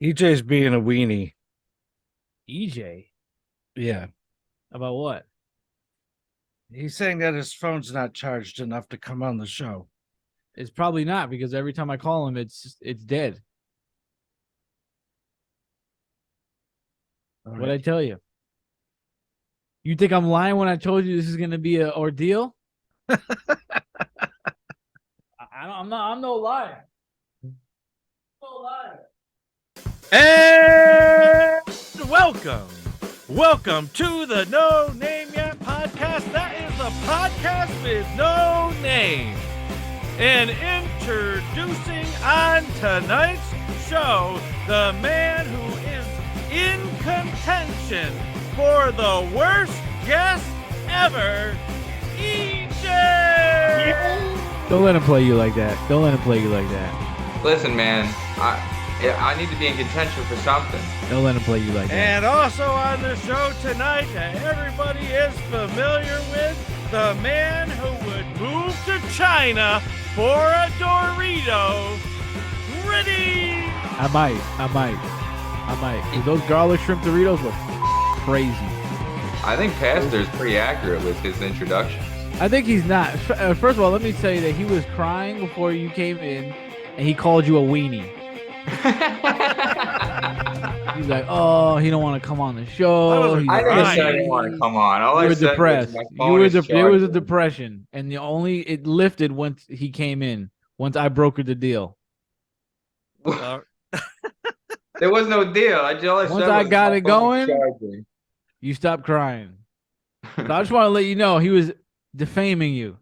EJ's being a weenie. EJ? Yeah. About what? He's saying that his phone's not charged enough to come on the show. It's probably not because every time I call him, it's dead. All What'd right. I tell you? You think I'm lying when I told you this is gonna be an ordeal? I'm no liar. No liar. And welcome. Welcome to the No Name Yet podcast. That is the podcast with no name. And introducing on tonight's show, the man who is in contention for the worst guest ever, EJ. Don't let him play you like that. Don't let him play you like that. Listen, man, I need to be in contention for something. Don't let him play you like that. And also on the show tonight that everybody is familiar with, the man who would move to China for a Dorito, Griddy. I might. Those garlic shrimp Doritos look crazy. I think Pastor is pretty accurate with his introduction. I think he's not. First of all, let me tell you that he was crying before you came in, and he called you a weenie. He's like, "Oh, he don't want to come on the show." I never Right. said I didn't want to come on. All You I were said depressed. was my You phone were is there was a charging. depression, and it lifted once he came in. Once I brokered the deal. Uh, There was no deal. All I Once said I was got my it phone is going, charging. you stopped crying. So I just want to let you know he was defaming you,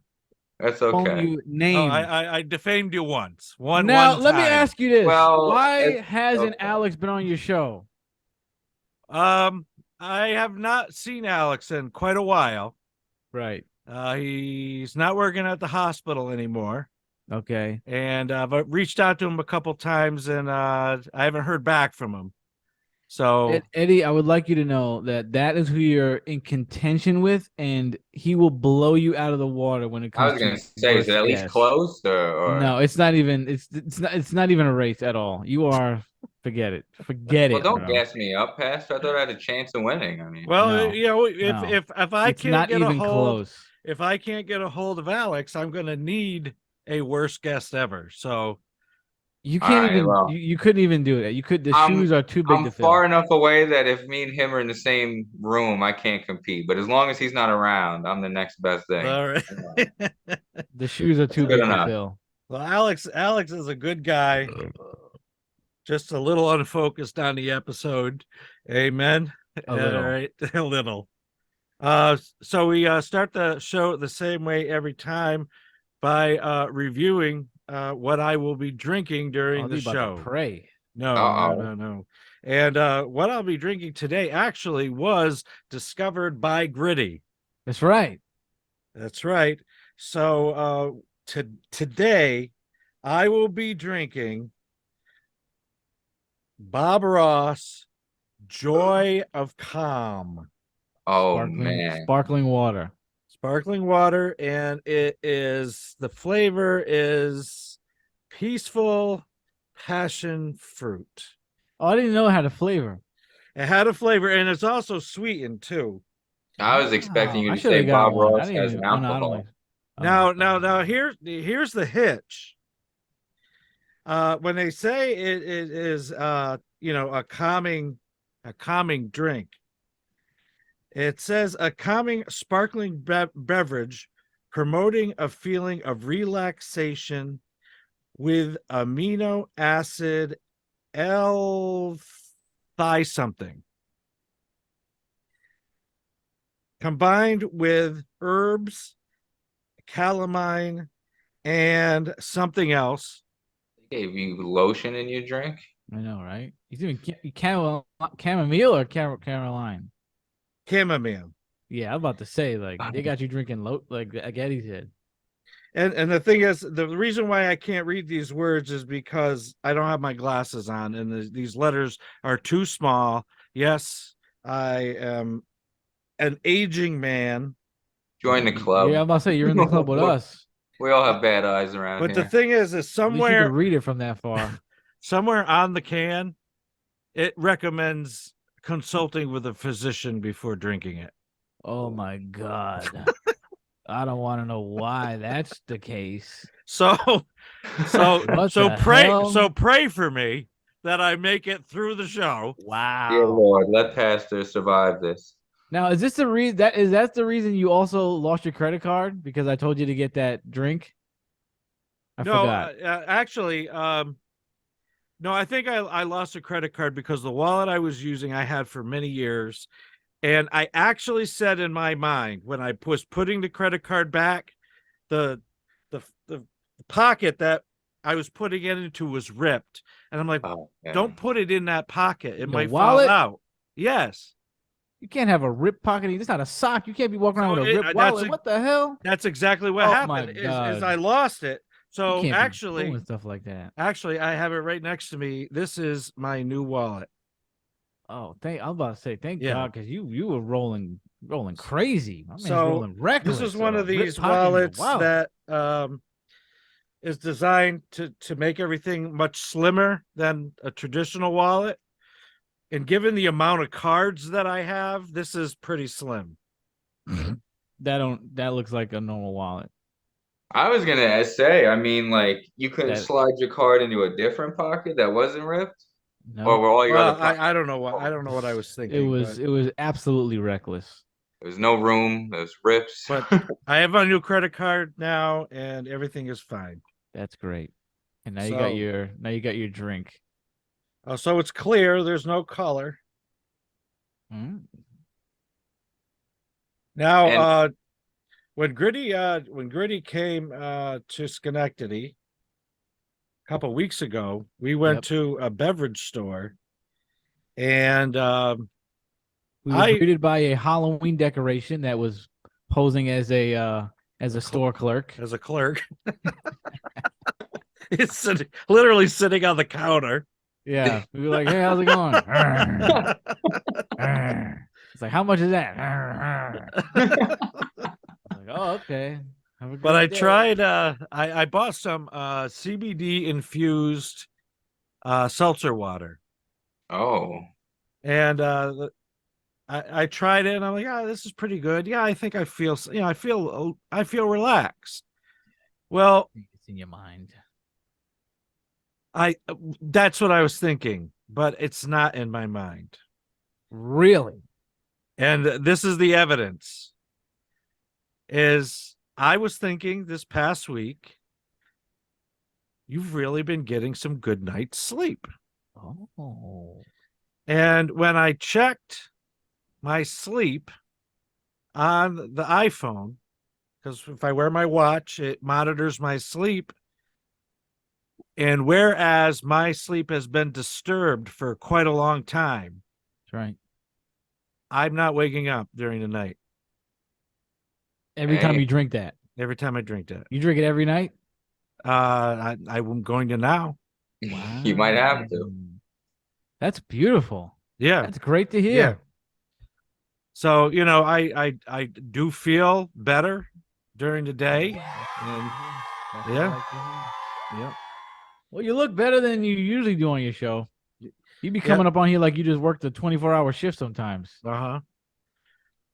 That's calling okay. you oh, names. I defamed you once. Now, One let me time. ask you this: Well, why it's hasn't okay. Alex been on your show? Um, I have not seen Alex in quite a while. Right. He's not working at the hospital anymore. Okay. And I've reached out to him a couple times and I haven't heard back from him. So Eddie, I would like you to know that that is who you're in contention with, and he will blow you out of the water when it I comes was to gonna say, is it worst at least guess. close or No, it's not even. It's not even a race at all. You are. Forget it. Forget well, it, don't bro. gas me up, Pastor. I thought I had a chance of winning. I mean, well, No, you know, if no. if I It's can't not get a even hold, close. if I can't get a hold of Alex, I'm gonna need a worst guest ever. So You all can't right, even. well. You couldn't even do that. You could. The I'm shoes are too big I'm to fill. far enough away that if me and him are in the same room, I can't compete. But as long as he's not around, I'm the next best thing. all right. The shoes are That's too good big to enough. fill. Well, Alex is a good guy, just a little unfocused on the episode. Amen. A All little. right, a little. So we start the show the same way every time by reviewing what I will be drinking Oh, during the they about to show. pray. No, no, Uh-oh. no, no. And what I'll be drinking today actually was discovered by Griddy. That's right. That's right. So today I will be drinking Bob Ross Joy of Calm Oh man. Sparkling water. sparkling water, and it is the flavor is peaceful passion fruit. Oh, I didn't know it had a flavor. It had a flavor, and it's also sweetened too. I was expecting Oh, you I to should say have got Bob one. I Ross didn't has even. an Oh no, I don't like. alcohol. I don't like Now, sparkling. here's the hitch. When they say it is a calming drink, it says a calming sparkling beverage promoting a feeling of relaxation with amino acid L thigh something combined with herbs, calamine, and something else. They gave you lotion in your drink? I know, right? He's doing chamomile or Caroline. Chamomile. Yeah, I'm about to say like they got you drinking like Eddie said. And the thing is, the reason why I can't read these words is because I don't have my glasses on, and these letters are too small. Yes, I am an aging man, Join the Yeah, club. I'm about to say you're in the club with us. We all have bad eyes around but the here. thing is At least you can somewhere read it from that far. somewhere on the can it recommends consulting with a physician before drinking it. Oh my God. I don't want to know why that's the case. So What the hell? pray for me that I make it through the show. Dear Wow. Lord, let Pastor survive this. Now, is this the reason that's the reason you also lost your credit card because I told you to get that drink? I No, forgot. actually, no, I think I lost a credit card because the wallet I was using I had for many years. And I actually said in my mind when I was putting the credit card back, the the pocket that I was putting it into was ripped. And I'm like, Oh, yeah. don't put it in that pocket. It Your might fall wallet? out. Yes. You can't have a rip pocket. It's not a sock. You can't be walking around So with a rip wallet. What the hell? that's exactly what Oh my happened is God. I lost it. You So can't be doing stuff like that. actually I have it right next to me. This is my new wallet. Oh, I was about to say thank Yeah. God because you were rolling crazy. My man's So rolling reckless. this is one of Rip these pocket in your wallets wallet. that is designed to make everything much slimmer than a traditional wallet. And given the amount of cards that I have, this is pretty slim. That looks like a normal wallet. I was gonna say, I mean, like you couldn't That slide your card into a different pocket that wasn't ripped, or no. were all your other Well, pockets? I don't know what I was It thinking, was it was absolutely reckless. There's no room. There's rips. but I have a new credit card now, and everything is fine. That's great. And now So, you got your drink. so it's clear. There's no color Mm. now. And When Griddy came to Schenectady a couple weeks ago, we went Yep. to a beverage store, and We were greeted by a Halloween decoration that was posing as a store clerk. as a clerk, it's literally sitting on the counter. Yeah. We were like, hey, how's it going? It's like, how much is that? Like, oh, okay. Have a But I great day. tried. I bought some CBD infused seltzer water, oh, and I tried it, and I'm like, yeah, this is pretty good. Yeah, I think I feel, I feel relaxed. Well, It's in your mind. that's what I was thinking, but it's not in my mind. Really? And this is the evidence. Is I was thinking this past week, you've really been getting some good night's sleep. Oh. And when I checked my sleep on the iPhone, because if I wear my watch, it monitors my sleep. And whereas my sleep has been disturbed for quite a long time, That's right. I'm not waking up during the night Every time you drink that. every time I drink that. You drink it every night? I'm going to now. Wow. you might have to. That's beautiful. Yeah. That's great to hear. Yeah. So, I do feel better during the day. And That's yeah. what I like to hear. yeah. Well, you look better than you usually do on your show. You be Yep. coming up on here like you just worked a 24-hour shift sometimes. Uh-huh.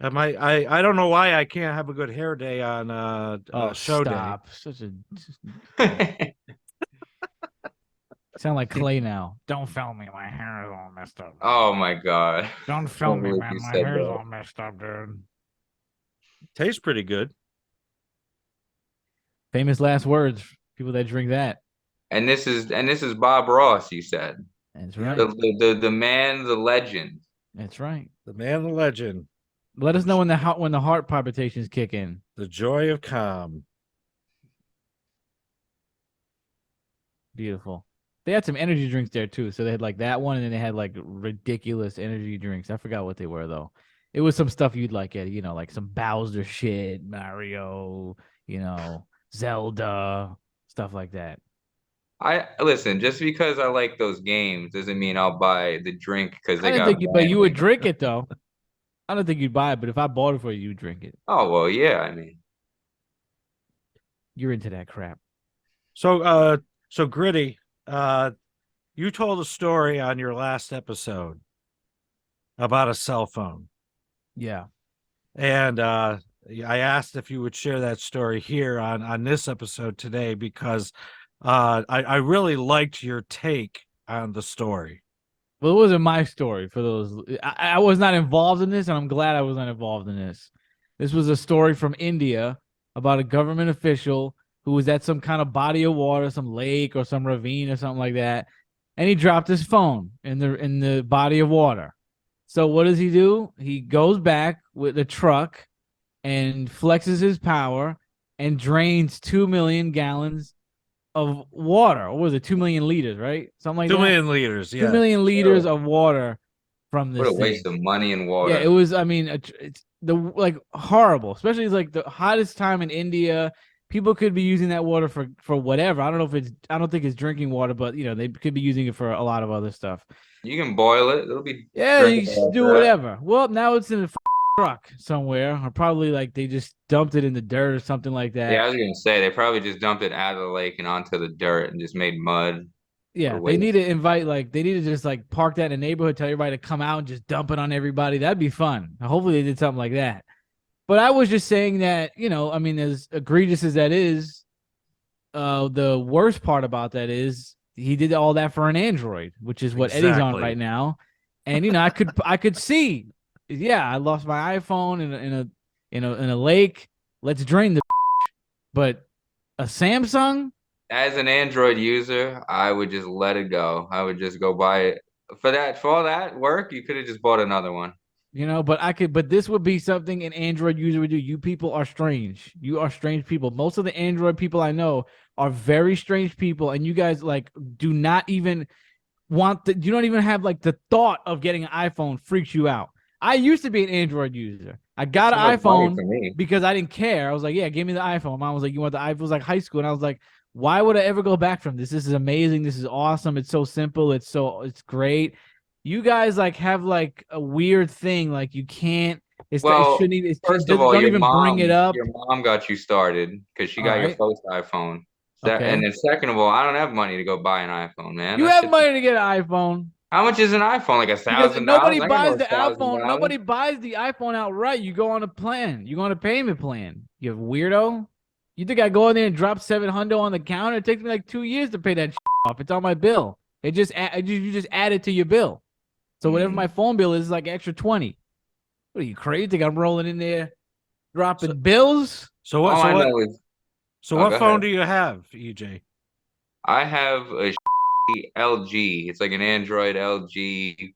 I don't know why I can't have a good hair day on show stop. day. Such a sound like Clay now. Don't film me. My hair is all messed up. oh my God. Don't film me, believe man. you My said hair's that. all messed up, dude. Tastes pretty good. Famous last words. People that drink that. And this is Bob Ross, you said. That's right. The man, the legend. That's right. The man, the legend, Let us know when the heart palpitations kick in. the joy of calm. Beautiful. They had some energy drinks there too. So they had like that one, and then they had like ridiculous energy drinks. I forgot what they were though. It was some stuff you'd like, Eddie. Like some Bowser shit, Mario, Zelda, stuff like that. I listen, just because I like those games doesn't mean I'll buy the drink because I they didn't got think but you would branding. drink it though. I don't think you'd buy it, but if I bought it for you, you'd drink it. Oh well, yeah, I mean. You're into that crap. So Gritty, you told a story on your last episode about a cell phone. Yeah. And I asked if you would share that story here on this episode today because I really liked your take on the story. Well, it wasn't my story for those. I was not involved in this, and I'm glad I was not involved in this. This was a story from India about a government official who was at some kind of body of water, some lake or some ravine or something like that, and he dropped his phone in the body of water. So what does he do? He goes back with a truck and flexes his power and drains 2 million gallons of water. What was it? 2 million liters, right? Something like 2 that. million liters, 2 yeah. million liters of water from What this a waste thing. of money and Yeah, water. it was. I mean, it's the like horrible, especially like the hottest time in India. People could be using that water for whatever. I don't know if it's. I don't think it's drinking water, but you know they could be using it for a lot of other stuff. You can boil it. It'll be Yeah, you should drinkable do after that. whatever. Well, now it's in a truck somewhere, or probably like they just dumped it in the dirt or something like that. Yeah, I was gonna say they probably just dumped it out of the lake and onto the dirt and just made mud. Yeah, or they need waste. to invite they need to just like park that in a neighborhood, tell everybody to come out and just dump it on everybody. That'd be fun. Hopefully they did something like that. But I was just saying that, I mean, as egregious as that is, the worst part about that is he did all that for an Android, which is what Eddie's on Exactly. right now. And I could see, yeah, I lost my iPhone in a lake. Let's drain the but a Samsung. As an Android user, I would just let it go. I would just go buy it. For all that work, you could have just bought another one. But this would be something an Android user would do. You people are strange. You are strange people. Most of the Android people I know are very strange people, and you guys do not even you don't even have the thought of getting an iPhone freaks you out. I used to be an Android user. I got Too an much money iPhone for me. because I didn't care. I was like, yeah, give me the iPhone. My mom was like, you want the iPhone? It was like high school, and I was like, why would I ever go back from this? This is amazing. This is awesome. It's so simple. It's great. You guys have a weird thing. You can't. It Well, shouldn't even. first of all, Don't even bring it up. your mom got you started because she All got your right. first iPhone. Okay. And then second of all, I don't have money to go buy an iPhone, man. You have money to get an iPhone. How much is an iPhone? Like Because $1,000? nobody I can buys go the iPhone. $1,000. Nobody buys the iPhone outright. You go on a plan. You go on a payment plan. You weirdo. You think I go in there and drop $700 on the counter? It takes me 2 years to pay that off. It's on my bill. You just add it to your bill. So whatever my phone bill is extra 20. What are you crazy? Think I'm rolling in there dropping bills? So All I know is what go phone ahead. do you have, EJ? I have a LG. It's like an Android LG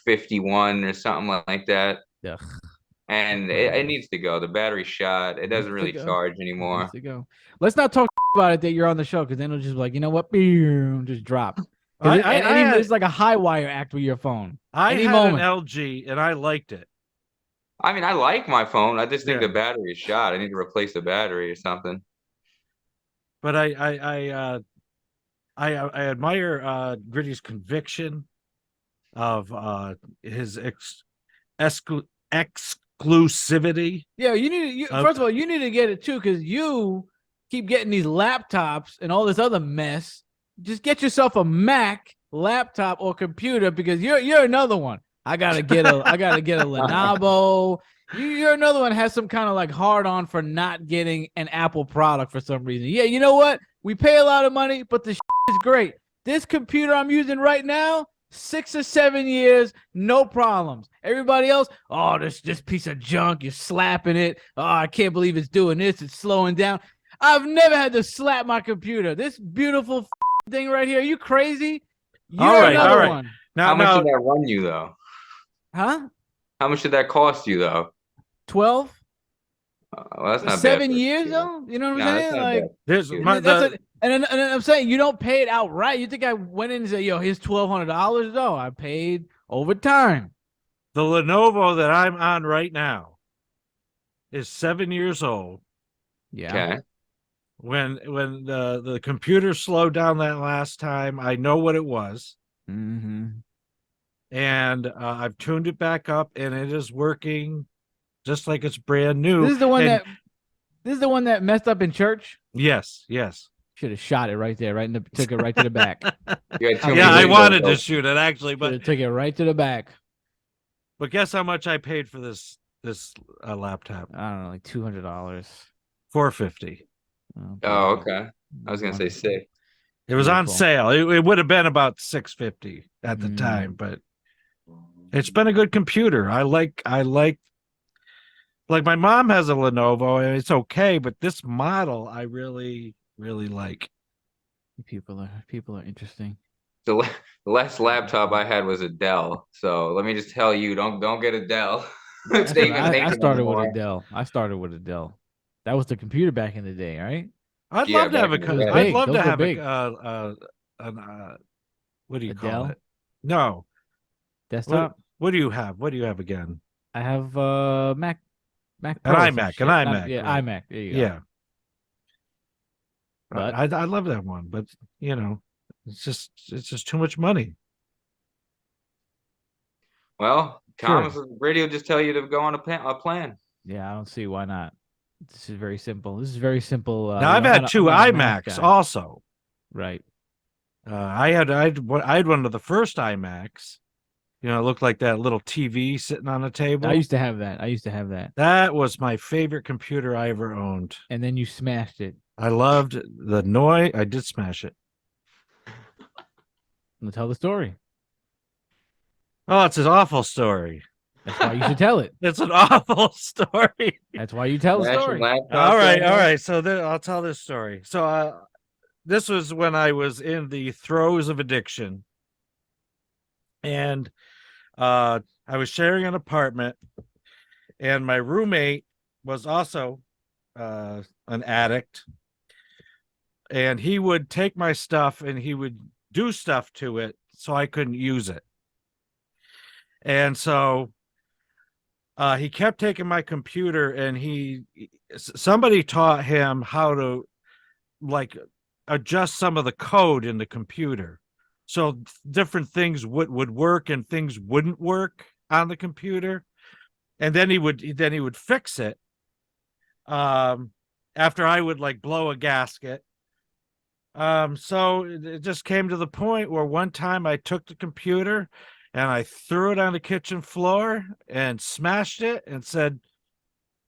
51 or something like that. Yeah. And it needs to go. The battery's shot. It doesn't really charge Needs anymore. to go. Let's not talk about it that you're on the show because then it'll just be like, you know what? Just drop. It's like a high wire act with your phone. I had an LG and I liked it. I mean, I like my phone. I just think the battery is shot. I need to replace the battery or something. But I admire Griddy's conviction of his exclusivity. Yeah, you need to. First of all, you need to get it too because you keep getting these laptops and all this other mess. Just get yourself a Mac laptop or computer because you're another one. I gotta get a Lenovo. You're another one that has some kind of hard on for not getting an Apple product for some reason. Yeah, you know what? We pay a lot of money, but the is great. This computer I'm using right now, 6 or 7 years, no problems. Everybody else, oh, this piece of junk, you're slapping it. Oh, I can't believe it's doing this. It's slowing down. I've never had to slap my computer. This beautiful thing right here. Are you crazy? You're another one. Now, how much did that run you though? Huh? How much did that cost you though? 12. Well, that's not 7 bad years though. You know what I'm saying? And I'm saying you don't pay it outright. You think I went in and said, "Yo, here's $1,200"? No, I paid over time. The Lenovo that I'm on right now is 7 years old. Yeah. Okay. When the computer slowed down that last time, I know what it was. Mm-hmm. And I've tuned it back up, and it is working just like it's brand new. This is the one that messed up in church. Yes. Should have shot it right there, took it right to the back. You had too Yeah, many I windows wanted to open. shoot it actually, Should have took it right to the back. but guess how much I paid for this laptop? I don't know, like $200. $450. Oh, okay. I was gonna say Wonderful. sick. It was on Beautiful. sale. It would have been about $650 at the Mm. time, but it's been a good computer. I like my mom has a Lenovo and it's okay, but this model I really like. People are interesting. The last laptop I had was a Dell. So let me just tell you, don't get a Dell. If they even make I them started with a anymore. Dell. That was the computer back in the day, right? I'd Yeah, love to back have in the was day. I'd big. love Those to were have big. what do you A call Dell it? No. desktop. What do you have? What do you have again? I have Mac An Pro or some iMac, an shit. iMac, Yeah, right? iMac. There you go. Yeah. But I love that one, but it's just too much money. Well, sure. Thomas Griddy will just tell you to go on a plan. Yeah, I don't see why not. This is very simple. This is very simple. Now I've had two I'm not a math iMacs guy. also. Right. I had one of the first iMacs. It looked like that little TV sitting on a table. I used to have that. That was my favorite computer I ever owned. And then you smashed it. I loved the noise. I did smash it. Let's tell the story. Oh, it's an awful story. That's why you should tell it. It's an awful story. That's why you tell the Smashing story. laptops All right. anymore? So I'll tell this story. So this was when I was in the throes of addiction, and I was sharing an apartment, and my roommate was also an addict, and he would take my stuff and he would do stuff to it so I couldn't use it. And so he kept taking my computer, and somebody taught him how to like adjust some of the code in the computer, so different things would work and things wouldn't work on the computer, and then he would fix it after I would like blow a gasket. So it just came to the point where one time I took the computer and I threw it on the kitchen floor and smashed it and said,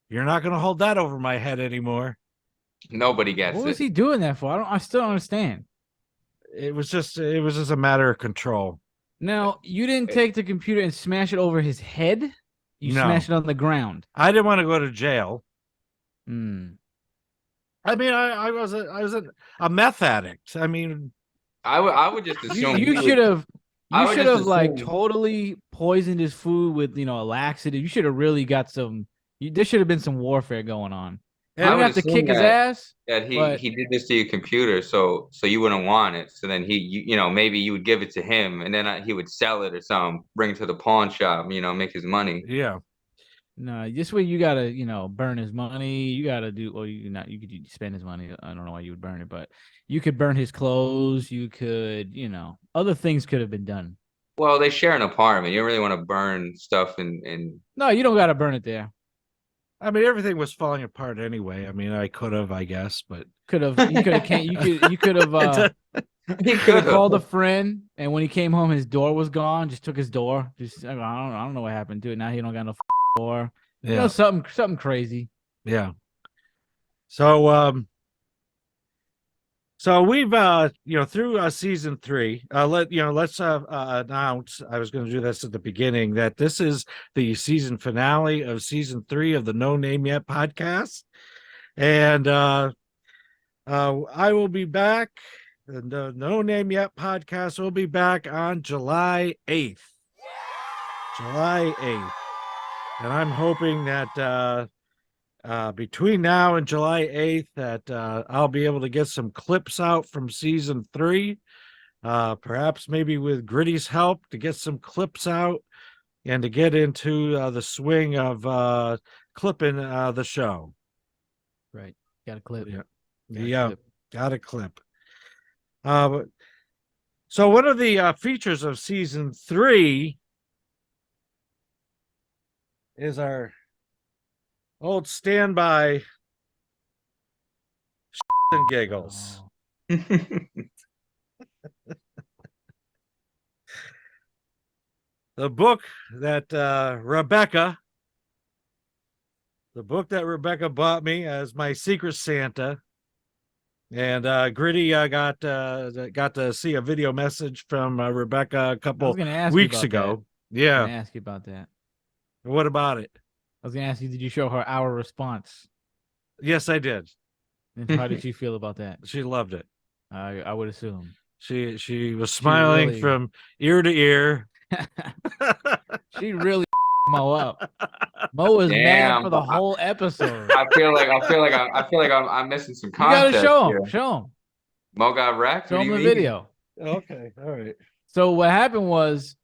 "You're not going to hold that over my head anymore." Nobody gets What it. was he doing that for? I still don't understand. It was just a matter of control. Now, you didn't take the computer and smash it over his head. You No. smashed it on the ground. I didn't want to go to jail. Hmm. I mean, I was a meth addict. I mean, I would just assume You should have. I You would should just have like assume- totally poisoned his food with a laxative. You should have really got some. There should have been some warfare going on. You I didn't would have to assume kick his that- ass. that but he did this to your computer, so you wouldn't want it. So then maybe you would give it to him, and then he would sell it or something, bring it to the pawn shop, make his money. yeah. No, this way you gotta burn his money. You gotta do. Well, you could spend his money. I don't know why you would burn it, but you could burn his clothes. You could other things could have been done. Well, they share an apartment. You don't really want to burn stuff and No, you don't gotta burn it there. I mean, everything was falling apart anyway. I mean, I could have, I guess, but You could have you could have he could have called a friend, and when he came home, his door was gone. Just took his door. I don't know what happened to it. Now he don't got no door. yeah, Something crazy. yeah. So we've through season 3. Let's announce. I was going to do this at the beginning that this is the season finale of season 3 of the No Name Yet podcast, and I will be back. The No Name Yet podcast will be back on July 8th. July 8th. And I'm hoping that between now and July 8th that I'll be able to get some clips out from season 3. Perhaps maybe with Griddy's help to get some clips out and to get into the swing of clipping the show. Right. Got a clip. Yeah. Got a clip. So one of the features of season 3 is our old standby and Giggles. The book that Rebecca bought me as my Secret Santa. And Griddy got to see a video message from Rebecca a couple weeks ago. Yeah. I was gonna ask you about that. What about it? I was gonna ask you, did you show her our response? Yes, I did. And how did she feel about that? She loved it. I would assume. She was smiling really... from ear to ear. She really Mo up. Mo was mad for the whole episode. I feel like I'm missing some context. You gotta show him. Here. Show him. Mo got wrecked. Show him the video. Okay, all right. So what happened was,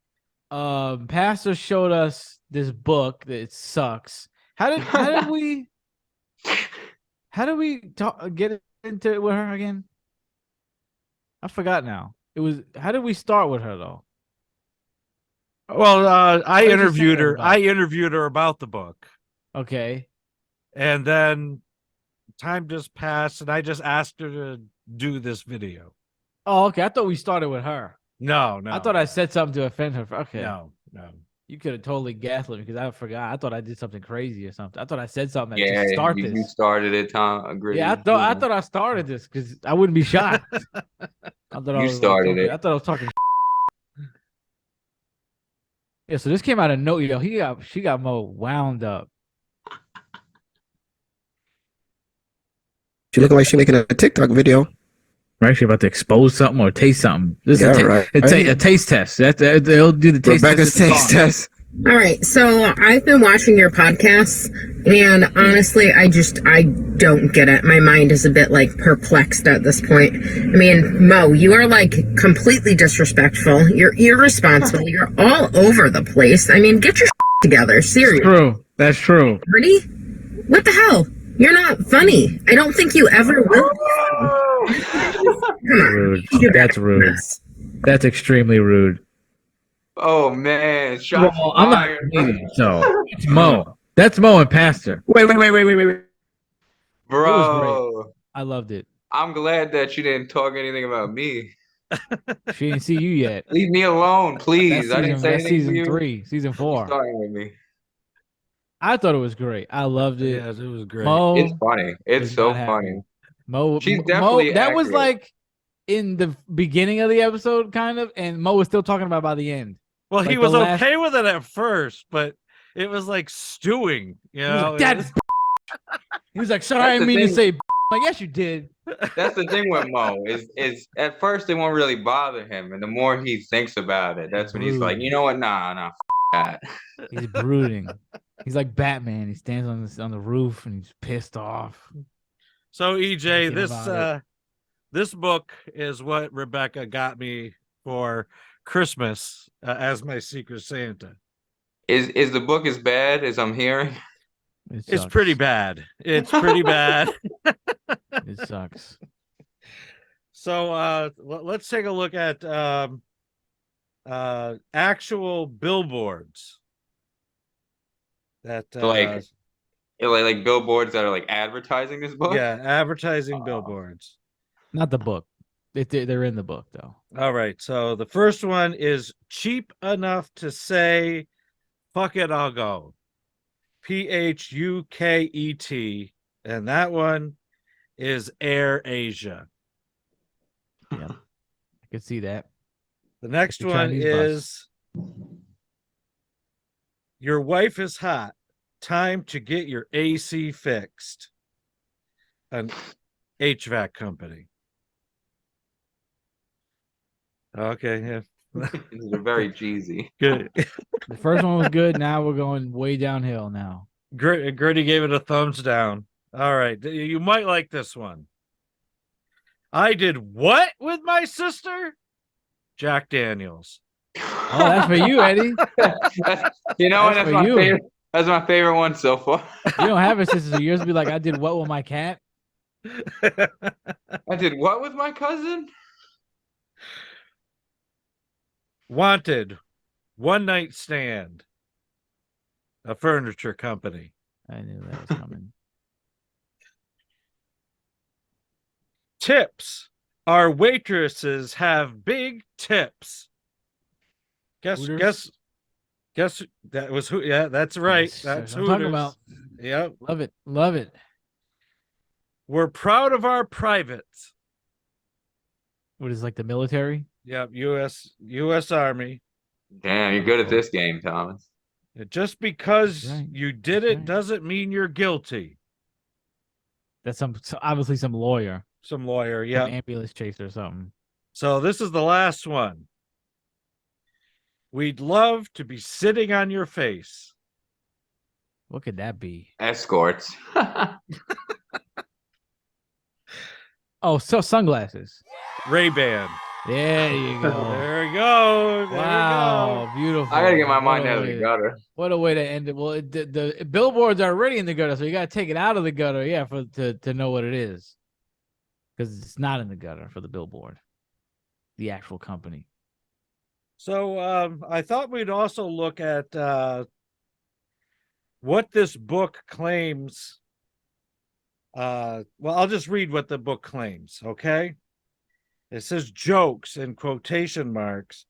Pastor showed us this book that it sucks. How did we get into it with her again? I forgot now. How did we start with her though? Well, I interviewed her. I interviewed her about the book. Okay. And then time just passed, and I just asked her to do this video. Oh, okay. I thought we started with her. No. I thought I said something to offend her. Okay. No. You could have totally gaslit me because I forgot. I thought I did something crazy or something. I thought I said something to start this. You started it, Tom. Yeah, I thought I started this because I wouldn't be shocked. I thought you started it. I thought I was talking. Yeah, so this came out of nowhere. She got Mo wound up. She looking like she making a TikTok video. We're actually about to expose something or taste something. This is a taste test. They'll do the taste Rebecca's taste test. All right, so I've been watching your podcasts, and honestly, I don't get it. My mind is a bit like perplexed at this point. I mean, Mo, you are like completely disrespectful. You're irresponsible. You're all over the place. I mean, get your together. Seriously. That's true. Ready? What the hell? You're not funny. I don't think you ever will. Rude. That's rude. That's extremely rude. Oh man, shots fired. So it's Mo. That's Mo and Pastor. Wait. Bro, I loved it. I'm glad that you didn't talk anything about me. She didn't see you yet. Leave me alone, please. I didn't say anything season to you. 3, season 4. Starting with me. I thought it was great. I loved it. Yes, it was great. Mo, it's funny. It's so funny. She's definitely that accurate. Was like in the beginning of the episode, kind of, and Mo was still talking about by the end. Well, like he was okay with it at first, but it was like stewing. You know, he was like, "Sorry, I didn't mean to say." Like, yes, you did. That's the thing with Mo is at first it won't really bother him, and the more he thinks about it, that's when he's like, you know what? Nah, that. He's brooding. He's like Batman. He stands on the roof and he's pissed off. So EJ, this book is what Rebecca got me for Christmas as my Secret Santa. Is the book as bad as I'm hearing? It's pretty bad. It's pretty bad. It sucks. So let's take a look at actual billboards. That like billboards that are like advertising this book. Yeah, advertising billboards. Not the book. They're in the book though. All right. So the first one is cheap enough to say, "Fuck it, I'll go." PHUKET, and that one is Air Asia. Yeah, I can see that. The next one is your wife is hot. Time to get your AC fixed. An HVAC company. Okay, yeah. These are very cheesy. Good. The first one was good. Now we're going way downhill now. Griddy gave it a thumbs down. All right. You might like this one. I did what with my sister? Jack Daniels. Oh, that's for you, Eddie. You know what? That's my favorite. That's my favorite one so far. You don't have a sister, so yours be like, I did what with my cat? I did what with my cousin? Wanted, one night stand. A furniture company. I knew that was coming. Tips Our waitresses have big tips. Hooters? Guess that was who? Yeah, that's right. Yes, That's I'm talking Hooters. about. Yep. Love it. Love it. We're proud of our privates. What is like the military? Yep. U.S. Army. Damn, you're good at this game, Thomas. Just because That's right. you did That's it right. doesn't mean you're guilty. That's obviously some lawyer, Some lawyer. some Yep. ambulance chaser or something. So this is the last one. We'd love to be sitting on your face. What could that be? Escorts. Oh, so sunglasses. Ray-Ban. There you go. There we go. There Wow, beautiful. I gotta get my What mind a out of way the to- gutter. What a way to end it. Well, the billboards are already in the gutter, so you got to take it out of the gutter, yeah, to know what it is, because it's not in the gutter for the billboard, the actual company. So I thought we'd also look at what this book claims. Well, I'll just read what the book claims, okay? It says jokes in quotation marks,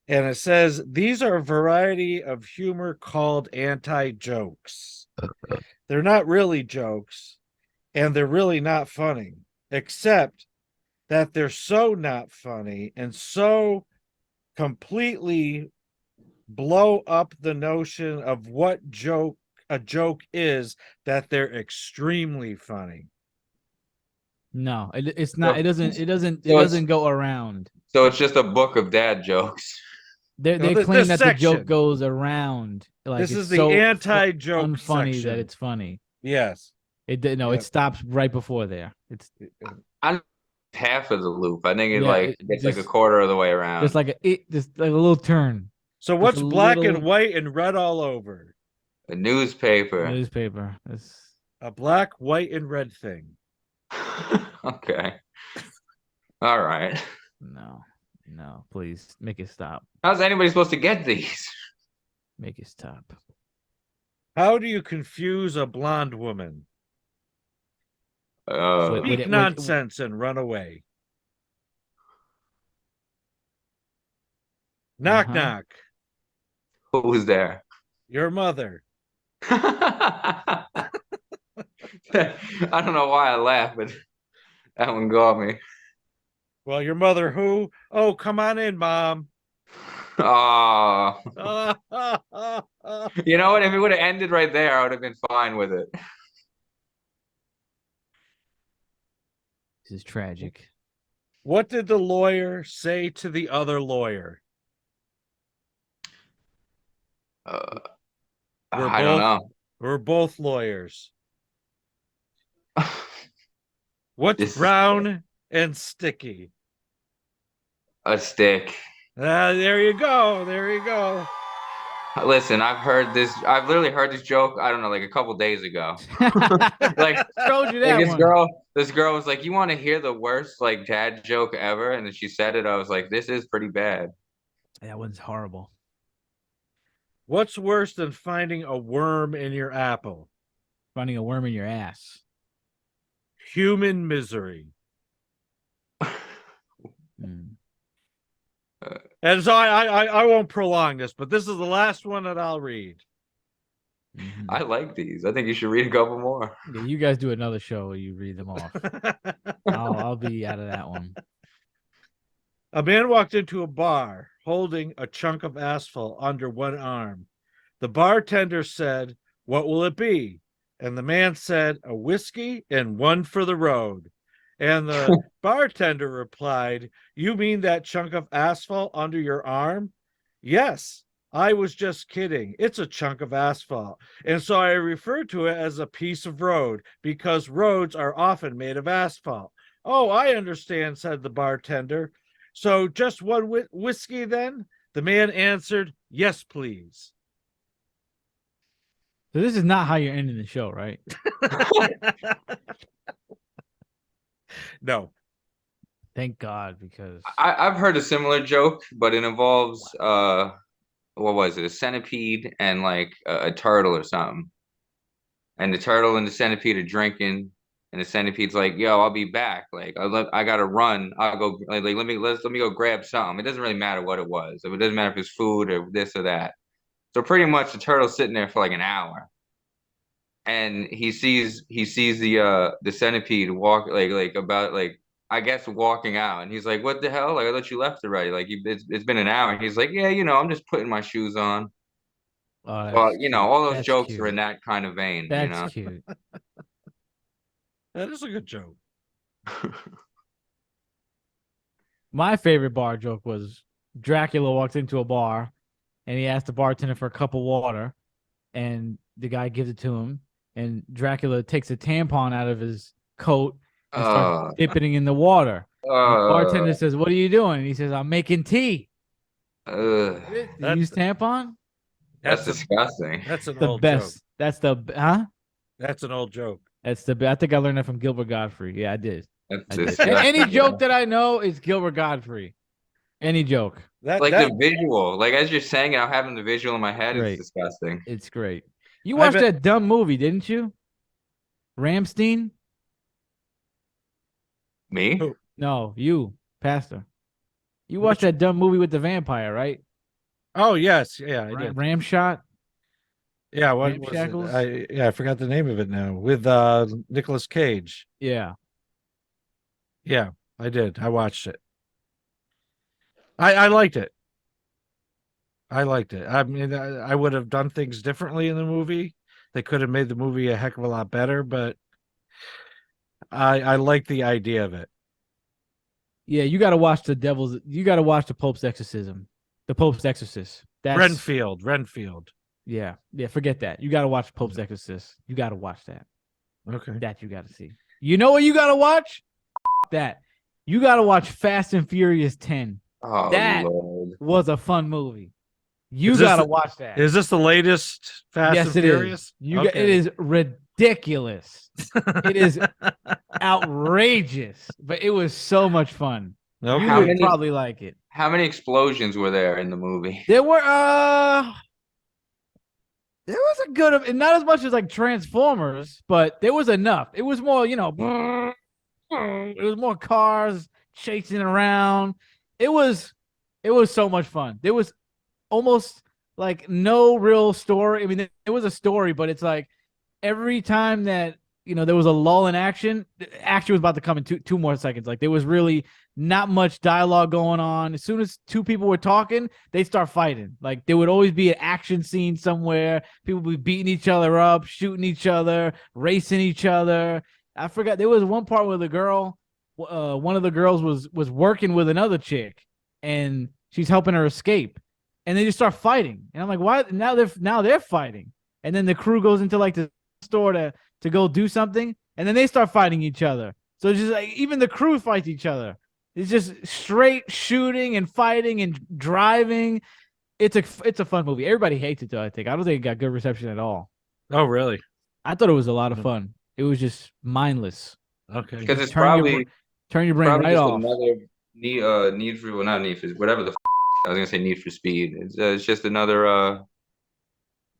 and it says these are a variety of humor called anti-jokes. They're not really jokes, and they're really not funny, except that they're so not funny and so completely blow up the notion of what a joke is that they're extremely funny. No, it's not. It doesn't. It doesn't. It So it's- doesn't go around. So it's just a book of dad jokes. They No, claim this that the joke section. goes around. Like This it's is the so anti-joke unfunny section. that it's funny. Yes. No, Yeah. it stops right before there. It's I'm half of the loop. I think it Yeah, like it gets like a just- quarter of the way around. just like just like a little turn. So what's a black little- and white and red all over? a newspaper. Newspaper. It's A black, white, and red thing. Okay. All right. no, please make it stop. How's anybody supposed to get these? Make it stop. How do you confuse a blonde woman? Wait, Speak wait. nonsense and run away. Knock, Uh-huh. knock. Who's there? Your mother. I don't know why I laughed, but that one got me. Well, your mother who? Oh, come on in, Mom. Oh, What you know what? If it would have ended right there, I would have been fine with it. This is tragic. did the lawyer say to the other lawyer? Uh, We're I don't know. We're both lawyers. What's This is brown and sticky? a stick. There you go. There you go. Listen, I've heard this. I've literally heard this joke. I don't know, like a couple days ago. Like, Told you like that one. this girl was like, "You want to hear the worst like dad joke ever?" And then she said it. I was like, "This is pretty bad." That one's horrible. What's worse than finding a worm in your apple? Finding a worm in your ass. Human misery. Mm. And so I won't prolong this, but this is the last one that I'll read. Mhm. I like these. I think you should read a couple more. Yeah, you guys do another show where you read them off. I'll be out of that one. A man walked into a bar holding a chunk of asphalt under one arm. The bartender said, "What will it be?" And the man said, "A whiskey and one for the road." And the bartender replied, "You mean that chunk of asphalt under your arm?" "Yes, I was just kidding. It's a chunk of asphalt. And so I refer to it as a piece of road because roads are often made of asphalt." "Oh, I understand," said the bartender. "So just one whiskey then?" The man answered, "Yes, please." So this is not how you're ending the show, right? No. Thank God, because I've heard a similar joke, but it involves what was it? A centipede and like a turtle or something. And the turtle and the centipede are drinking, And the centipede's like, "Yo, I'll be back. Like, I gotta run. I'll go. Let me go grab something. It doesn't really matter what it was. It doesn't matter if it's food or this or that. So pretty much the turtle's sitting there for like an hour, and he sees the centipede walk about like I guess walking out, and he's like, "What the hell? Like I thought you left already. Like it's been an hour." And he's like, "Yeah, I'm just putting my shoes on." Oh, Well, that's cute. all those That's jokes are cute. in that kind of vein. That's cute. That is a good joke. My favorite bar joke was Dracula walks into a bar and he asks the bartender for a cup of water, and the guy gives it to him, and Dracula takes a tampon out of his coat and starts Uh, dipping it in the water. And the uh, bartender says, "What are you doing?" And he says, "I'm making tea." uh, Did you That's use tampon? that's that's a, disgusting. that's an The old joke. best. That's the huh? That's an old joke. That's the. I think I learned that from Gilbert Godfrey. Yeah, I did. That's I did. disgusting. Any joke that I know is Gilbert Godfrey. Any joke. That Like that the visual, like as you're saying it, I'm having the visual in my head. It's Great. disgusting. It's great. You I watched bet- that dumb movie, didn't you? Ramstein? Me? Who? No, you, Pastor. You watched that dumb movie with the vampire, right? Oh yes, yeah, I did. Ramshot? Yeah, what was Ramshackles? it? I forgot the name of it now. With Nicolas Cage. Yeah. Yeah, I did. I watched it. I liked it. I liked it. I mean, I would have done things differently in the movie. They could have made the movie a heck of a lot better, but I like the idea of it. Yeah, you gotta watch the Pope's Exorcism. The Pope's Exorcist. That's Renfield. yeah. Yeah, forget that. You gotta watch Pope's Exorcist. You gotta watch that. Okay. That you gotta see. You know what you gotta watch? That. You gotta watch Fast and Furious 10. Oh That Lord. was a fun movie. You Is this gotta the- watch that. Is this the latest Fast Yes, and it Furious? is. It is ridiculous. It is outrageous, but it was so much fun. Okay. You How would many- probably like it. How many explosions were there in the movie? There was a good, not as much as like Transformers, but there was enough. It was more, it was more cars chasing around. It was so much fun. There was almost like no real story. I mean, it was a story, but it's like every time that there was a lull in action, the action was about to come in two more seconds. Like there was really not much dialogue going on. As soon as two people were talking, they start fighting. Like there would always be an action scene somewhere. People would be beating each other up, shooting each other, racing each other. I forgot there was one part where the girl, one of the girls was working with another chick, and she's helping her escape, and they just start fighting. And I'm like, why? Now they're fighting, and then the crew goes into like the store to go do something, and then they start fighting each other. So it's just like even the crew fights each other. It's just straight shooting and fighting and driving. It's a fun movie. Everybody hates it though. I don't think it got good reception at all. Oh, really? I thought it was a lot of fun. It was just mindless. Okay. Because it's Turn your brain probably right just off. another need for not need for whatever the I was gonna say Need for Speed. It's just another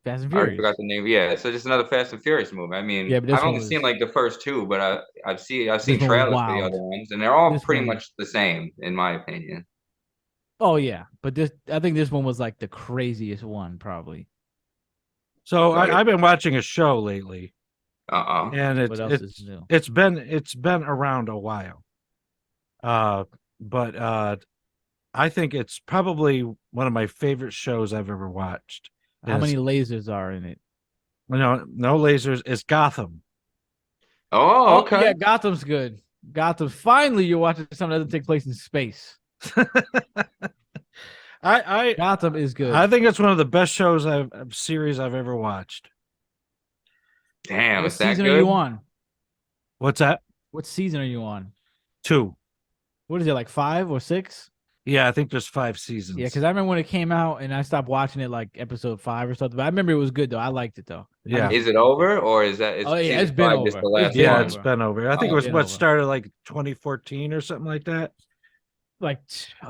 Fast and I already Furious. forgot the name. Yeah, so just another Fast and Furious movie. I mean, Yeah, but this I've one only was- seen like the first two, but I've seen one was trailers for the wild. other ones, and they're all This pretty one- much the same in my opinion. Oh yeah, but I think this one was like the craziest one probably. So Right. I've been watching a show lately, and What else is new? it's been around a while. But I think it's probably one of my favorite shows I've ever watched. How many lasers are in it? No lasers. It's Gotham. Oh, okay. Yeah, Gotham's good. Gotham. Finally, you're watching something that doesn't take place in space. Gotham is good. I think it's one of the best series I've ever watched. Damn, What is that season good? are you on? What's that? What season are you on? 2. What is it, like 5 or 6? Yeah, I think there's 5 seasons. Yeah, because I remember when it came out and I stopped watching it like episode 5 or something. But I remember it was good though. I liked it though. Yeah. Is it over or is that? Oh, yeah, season it's been 5 just over. the last It's been Yeah, one? it's been over. I think Oh, it was been what over. started like 2014 or something like that. Like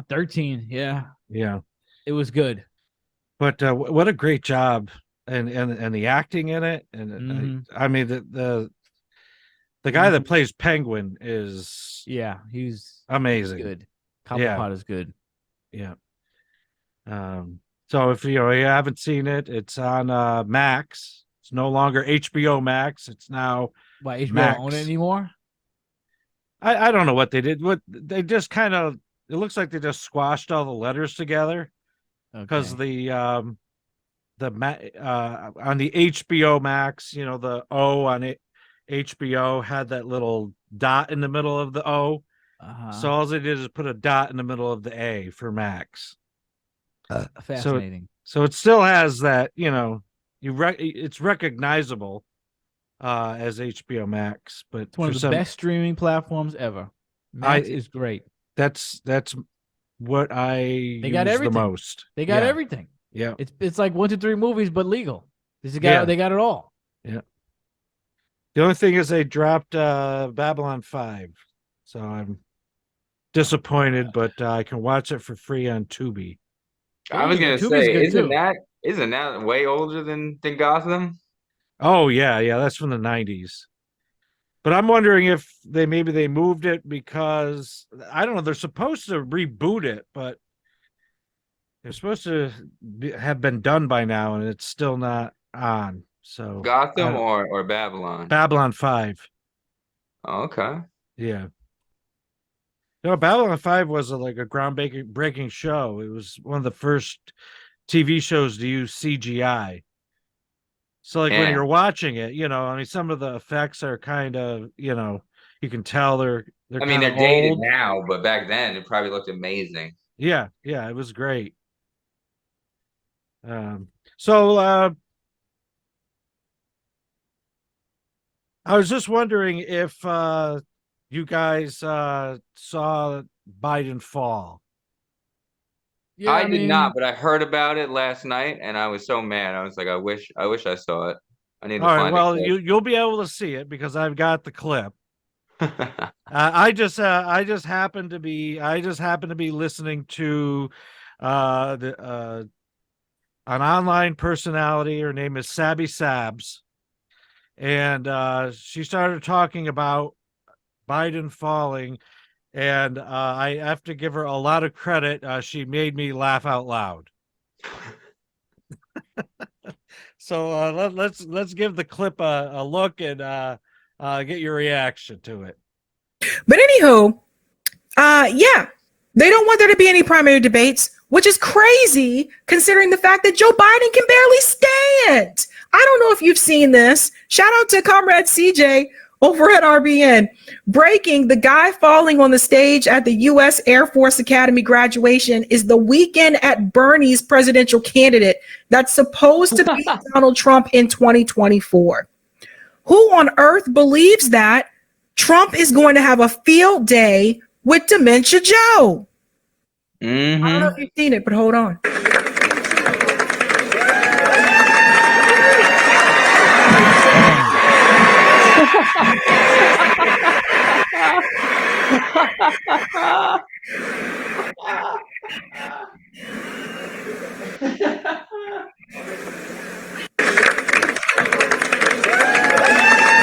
13. Yeah, Yeah. it was good. But what a great job and the acting in it, and Mhm. I mean the The guy that plays Penguin is he's amazing. good. Cobblepot is good. Yeah. So if you haven't seen it, it's on Max. It's no longer HBO Max. It's now Why HBO Max. don't own it anymore? I don't know what they did. What they just kind of, it looks like they just squashed all the letters together because the on the HBO Max, the O on it, HBO had that little dot in the middle of the O. So all they did is put a dot in the middle of the A for Max. Fascinating. So it still has that, it's recognizable as HBO Max, but It's one of the best streaming platforms ever. Max is great. That's what they got use everything. the most. They got everything. Yeah. It's like 1 to 3 movies, but legal. They got it all. Yeah. The only thing is they dropped Babylon 5. So I'm disappointed, but I can watch it for free on Tubi. I was gonna Tubi's say, good isn't that way older than Gotham? Oh yeah, that's from the 90s. But I'm wondering if they moved it because I don't know, they're supposed to reboot it, but they're supposed to have been done by now, and it's still not on. So Gotham or Babylon? Babylon 5. Oh, okay. Yeah. Babylon 5 was like a groundbreaking show. It was one of the first TV shows to use CGI. So like when you're watching it, some of the effects are kind of, you can tell they're they're dated now, but back then it probably looked amazing. Yeah, it was great. So I was just wondering if you guys saw Biden fall. Yeah, I did not, but I heard about it last night, and I was so mad. I was like, I wish I saw it. I need to find it. Well, you'll be able to see it because I've got the clip. I just happened to be listening to an online personality. Her name is Sabby Sabs, and she started talking about Biden falling. And I have to give her a lot of credit. She made me laugh out loud. So let's give the clip a look and get your reaction to it. But anywho, they don't want there to be any primary debates, which is crazy considering the fact that Joe Biden can barely stand. I don't know if you've seen this. Shout out to Comrade CJ over at RBN. Breaking: the guy falling on the stage at the U.S. Air Force Academy graduation is the weekend at Bernie's presidential candidate that's supposed to beat Donald Trump in 2024. Who on earth believes that Trump is going to have a field day with Dementia Joe? I don't know if you've seen it, but hold on.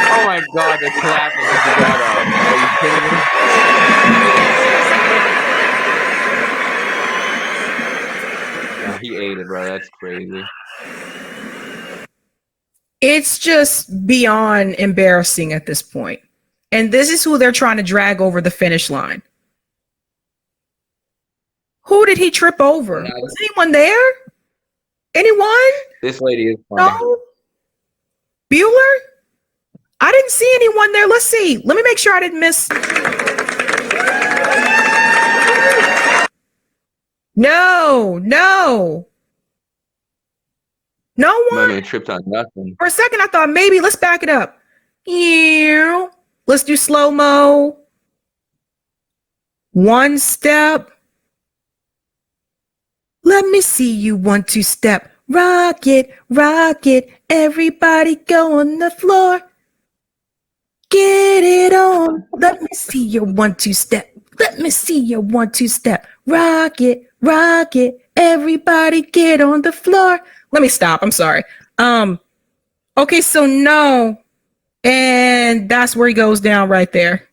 Oh my God, they're clapping. Are you kidding me? Yeah, he ate it, bro. That's crazy. It's just beyond embarrassing at this point. And this is who they're trying to drag over the finish line. Who did he trip over? Was anyone there? Anyone? This lady is funny. No? Bueller? I didn't see anyone there. Let's see. Let me make sure I didn't miss. No. No one. Maybe tripped on nothing. For a second, I thought maybe let's back it up. Let's do slow-mo. One step. Let me see you 1, 2 step. Rock it, everybody go on the floor. Get it on. Let me see your 1, 2 step. Let me see your 1, 2 step. Rock it, everybody get on the floor. Let me stop. I'm sorry. Okay, so no, And that's where he goes down right there.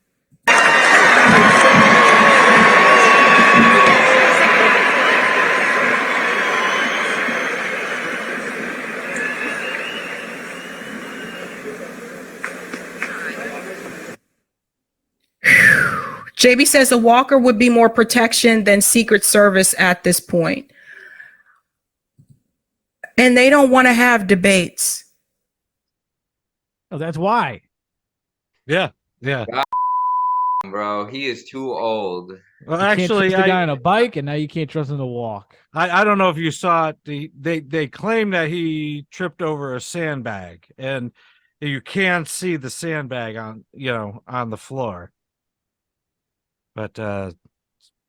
JB says a walker would be more protection than Secret Service at this point. And they don't want to have debates. Oh, that's why. Yeah. Bro, he is too old. Well, You can't actually, trust the guy on a bike, and now you can't trust him to walk. I don't know if you saw it. They claim that he tripped over a sandbag, and you can see the sandbag on the floor. But I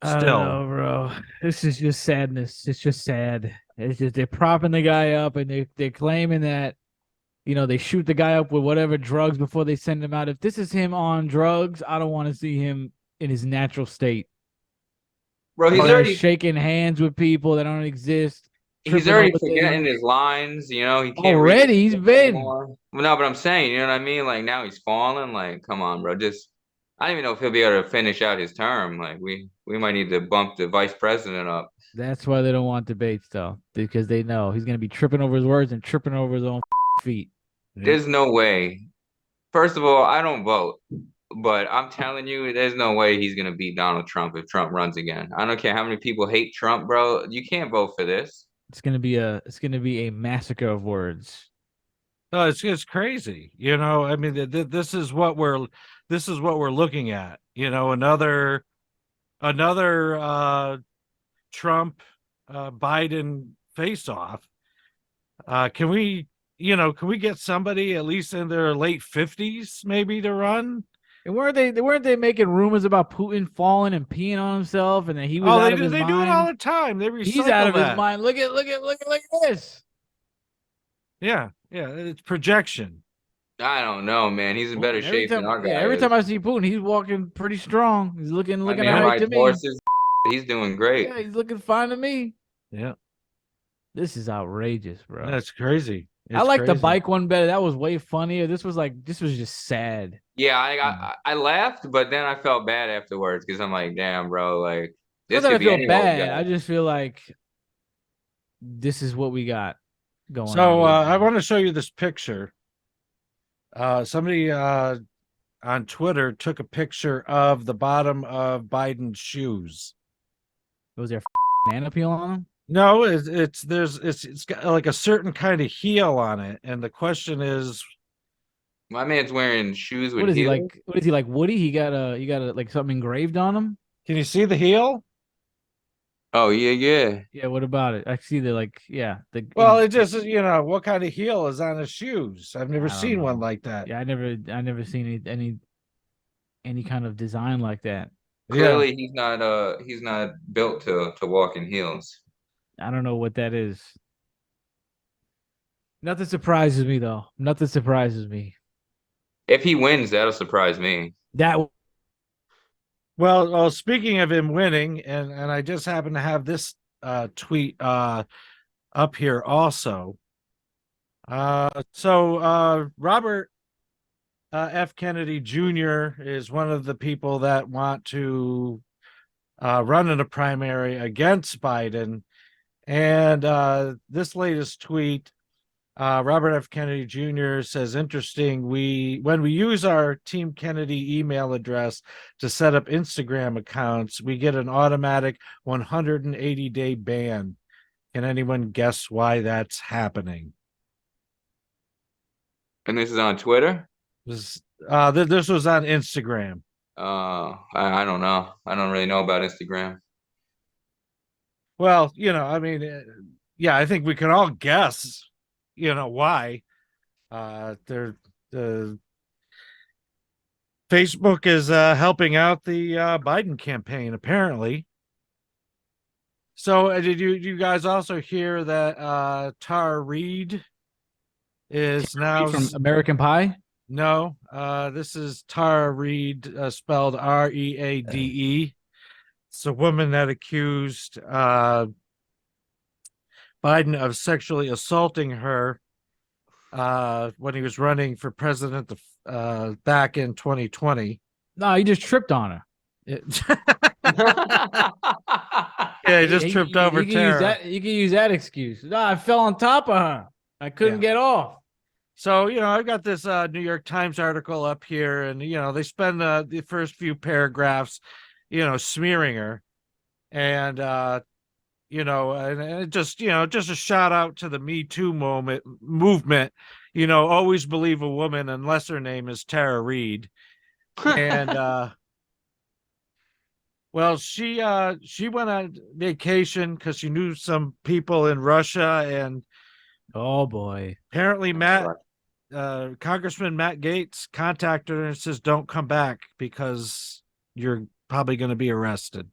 don't still, know, bro. This is just sadness. It's just sad. It's just they're propping the guy up, and they're claiming that they shoot the guy up with whatever drugs before they send him out. If this is him on drugs, I don't want to see him in his natural state. Bro, he's Or already shaking hands with people that don't exist. he's already forgetting his lines, he can't read He's been. anymore. Well, no, but I'm saying, you know what I mean? Like now he's falling. Like, come on, bro. I don't even know if he'll be able to finish out his term. Like we might need to bump the vice president up. That's why they don't want debates, though, because they know he's going to be tripping over his words and tripping over his own feet. There's no way. First of all, I don't vote, but I'm telling you, there's no way he's gonna beat Donald Trump if Trump runs again. I don't care how many people hate Trump, bro. You can't vote for this. It's going to be a massacre of words. no, it's crazy. I mean, this is what we're looking at. Another Trump Biden face off. Can we get somebody at least in their late 50s maybe to run? And weren't they making rumors about Putin falling and peeing on himself, and that he was out of his mind? They do it all the time. He's out of his mind. Look at this. Yeah, it's projection. I don't know, man. He's in better shape than our guy. Every time I see Putin, he's walking pretty strong. He's looking all right to me. Horses, he's doing great. Yeah, he's looking fine to me. Yeah, this is outrageous, bro. That's crazy. I like the bike one better. That was way funnier. This was just sad. Yeah, I laughed, but then I felt bad afterwards because I'm like, damn, bro, like this I could be feel any bad. guy. I just feel like this is what we got going on. So I want to show you this picture. Somebody on Twitter took a picture of the bottom of Biden's shoes. Was there banana peel on them? No, it's got like a certain kind of heel on it, and the question is, My man's wearing shoes with What is he heels. like? What is he like? Woody? He got like something engraved on him. can you see the heel? Oh yeah. Yeah. What about it? I see Well, it just what kind of heel is on his shoes? I've never I don't seen one know. like that. Yeah, I never seen any kind of design like that. Clearly, he's not built to walk in heels. I don't know what that is. Nothing surprises me though. Nothing surprises me. If he wins, that'll surprise me. That Well, speaking of him winning, and I just happen to have this tweet up here also. So Robert F. Kennedy Jr. is one of the people that want to run in a primary against Biden. And this latest tweet, Robert F. Kennedy Jr. says, interesting, when we use our Team Kennedy email address to set up Instagram accounts, we get an automatic 180-day ban. Can anyone guess why that's happening? And this is on Twitter. This was on Instagram. I don't know. I don't really know about Instagram. Well, I mean, yeah, I think we can all guess, why. The Facebook is helping out the Biden campaign, apparently. So, did you guys also hear that Tara Reid is now from American Pie? No, this is Tara Reid, spelled Reade. It's a woman that accused Biden of sexually assaulting her when he was running for president back in 2020. No, he just tripped on her. Yeah, he just tripped over you can use Tara. that. You can use that excuse. No, I fell on top of her. I couldn't get off. So, I've got this New York Times article up here, and, they spend the first few paragraphs, smearing her. And, and it just, just a shout out to the Me Too movement, always believe a woman unless her name is Tara Reid. And, well, she went on vacation because she knew some people in Russia, and oh boy, apparently Congressman Matt Gaetz contacted her and says, "Don't come back because you're probably going to be arrested."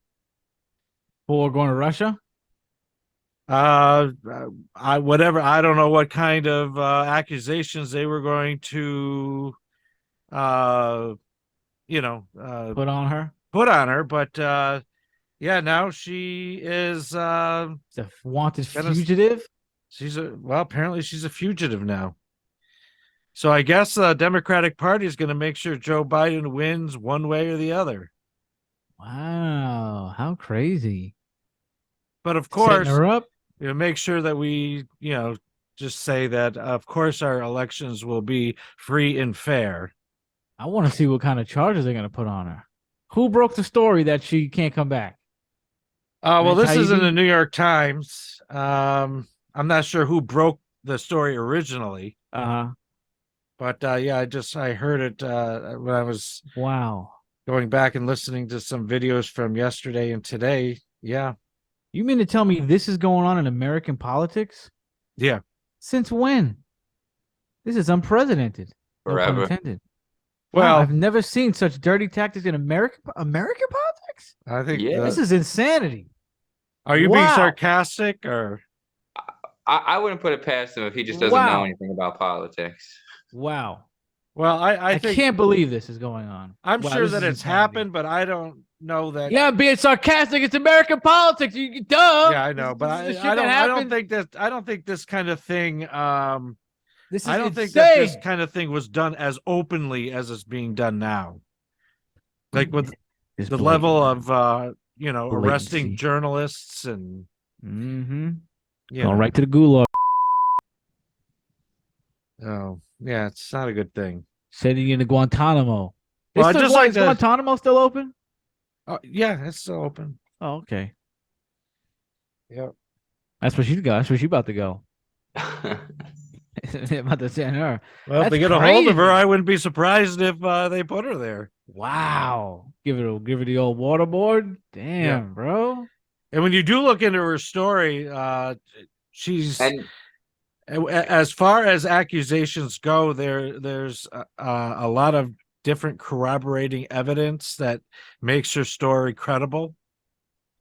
for going to Russia. I don't know what kind of accusations they were going to, put on her. But now she is a wanted fugitive. Apparently she's a fugitive now. So I guess the Democratic Party is going to make sure Joe Biden wins one way or the other. Wow, how crazy! But of course, setting her up. Make sure that we, just say that, of course, our elections will be free and fair. I want to see what kind of charges they're going to put on her. Who broke the story that she can't come back? Well, this is in the New York Times. I'm not sure who broke the story originally. But I heard it when I was going back and listening to some videos from yesterday and today. Yeah. You mean to tell me this is going on in American politics? Yeah. Since when? This is unprecedented. Forever. Well, I've never seen such dirty tactics in American politics. I think this is insanity. Are you being sarcastic, or? I wouldn't put it past him if he just doesn't know anything about politics. Wow. Well, I think, can't believe this is going on. I'm sure that it's happened, but I don't know that. Yeah, being sarcastic. It's American politics. You duh. Yeah, I know, but I don't think this kind of thing. I don't think that this kind of thing was done as openly as it's being done now. Like with the level of arresting journalists and going right to the gulag. Oh, yeah, it's not a good thing. Sending you to Guantanamo. Well, is Guantanamo still open? Yeah, it's still open. Oh, okay. Yep. That's where she's about to go. About to send her. Well, if they get a hold of her, I wouldn't be surprised if they put her there. Wow. Give it the old waterboard. Damn, bro. And when you do look into her story, she's... as far as accusations go, there's a lot of different corroborating evidence that makes her story credible.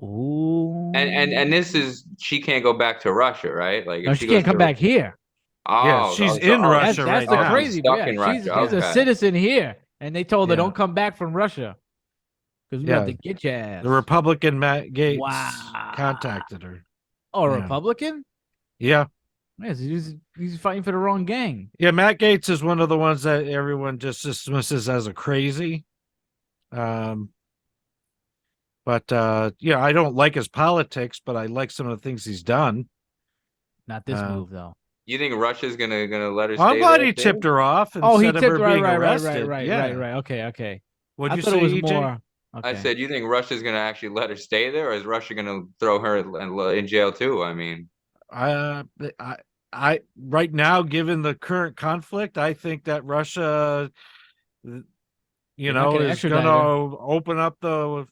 Ooh. And this is, she can't go back to Russia, right? Like, no, she can't come back here. Oh, she's in Russia right now. That's the crazy. She's a citizen here, and they told her don't come back from Russia because we have to get your ass. The Republican Matt Gaetz contacted her. Oh, a Republican? Yeah. Yes, he's fighting for the wrong gang. Yeah, Matt Gaetz is one of the ones that everyone just dismisses as a crazy. But I don't like his politics, but I like some of the things he's done. Not this move, though. You think Russia's gonna let her stay? I'm glad he tipped her off instead of her being arrested. Right. Okay. What'd you say, EJ? I said, you think Russia's gonna actually let her stay there, or is Russia gonna throw her in jail too? I mean, I right now, given the current conflict, I think that Russia, is going to open up the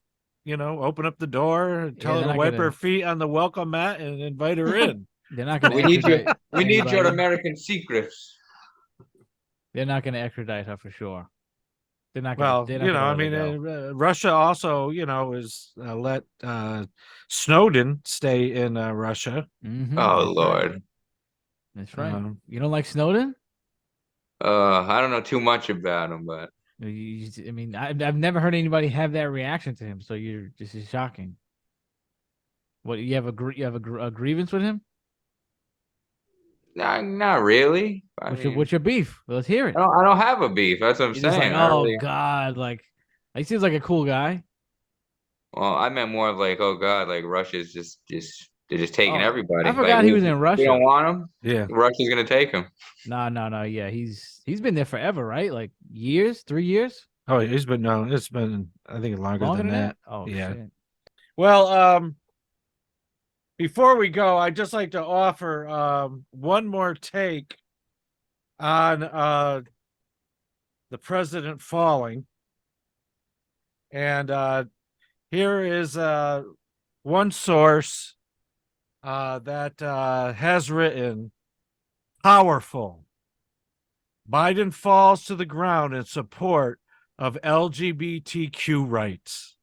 door and tell her to wipe her feet on the welcome mat and invite her in. They're not going to. We need your American secrets. They're not going to extradite her for sure. They're not. Russia also, is let Snowden stay in Russia. Mm-hmm. Oh Lord. That's right. You don't like Snowden? I don't know too much about him, but I've never heard anybody have that reaction to him. So this is shocking. What, you have a grievance with him? Not really. What's your beef? Let's hear it. I don't have a beef. That's what I'm You're just saying. like, oh God, like he seems like a cool guy. Well, I meant more of like, oh God, like Russia's they're just taking Oh, everybody. I Like forgot he was in we don't Russia. want him. Yeah. Russia's gonna take him. No. Yeah, he's been there forever, right? Like years, 3 years, Oh, it's been I think longer longer than that. Oh yeah. shit. Well, before we go, I'd just like to offer one more take on the president falling. And here is one source that has written, powerful. Biden falls to the ground in support of LGBTQ rights.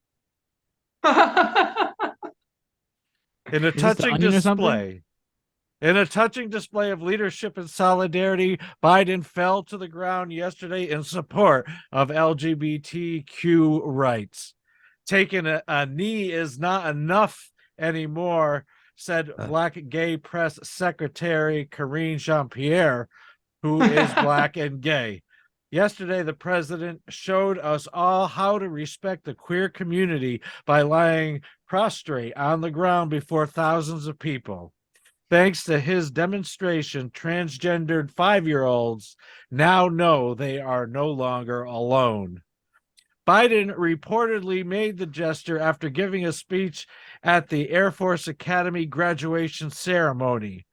In a touching display of leadership and solidarity, Biden fell to the ground yesterday in support of LGBTQ rights. Taking a knee is not enough anymore, said Black Gay Press Secretary Karine Jean-Pierre, who is Black and gay. Yesterday, the president showed us all how to respect the queer community by lying prostrate on the ground before thousands of people. Thanks to his demonstration, transgendered 5-year-olds now know they are no longer alone. Biden reportedly made the gesture after giving a speech at the Air Force Academy graduation ceremony.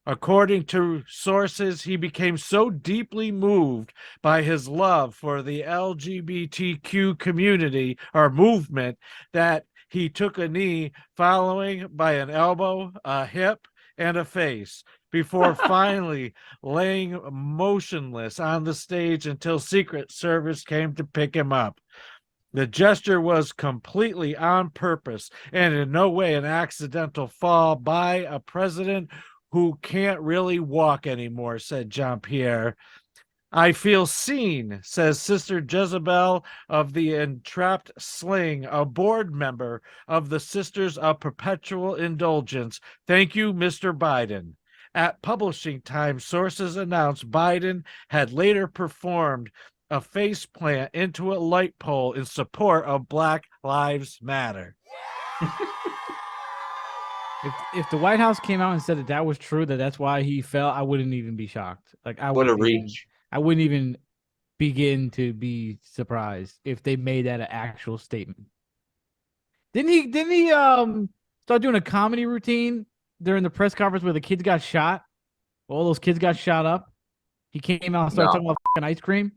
According to sources, he became so deeply moved by his love for the LGBTQ community or movement that he took a knee, following by an elbow, a hip, and a face, before finally laying motionless on the stage until Secret Service came to pick him up. The gesture was completely on purpose and in no way an accidental fall by a president who can't really walk anymore, said Jean-Pierre. I feel seen, says Sister Jezebel of the Entrapped Sling, a board member of the Sisters of Perpetual Indulgence. Thank you, Mr. Biden. At publishing time, sources announced Biden had later performed a face plant into a light pole in support of Black Lives Matter. If the White House came out and said that was true, that's why he fell, I wouldn't even be shocked. Like what a reach. I wouldn't even begin to be surprised if they made that an actual statement. Didn't he start doing a comedy routine during the press conference where the kids got shot? All those kids got shot up. He came out and started talking about fucking ice cream.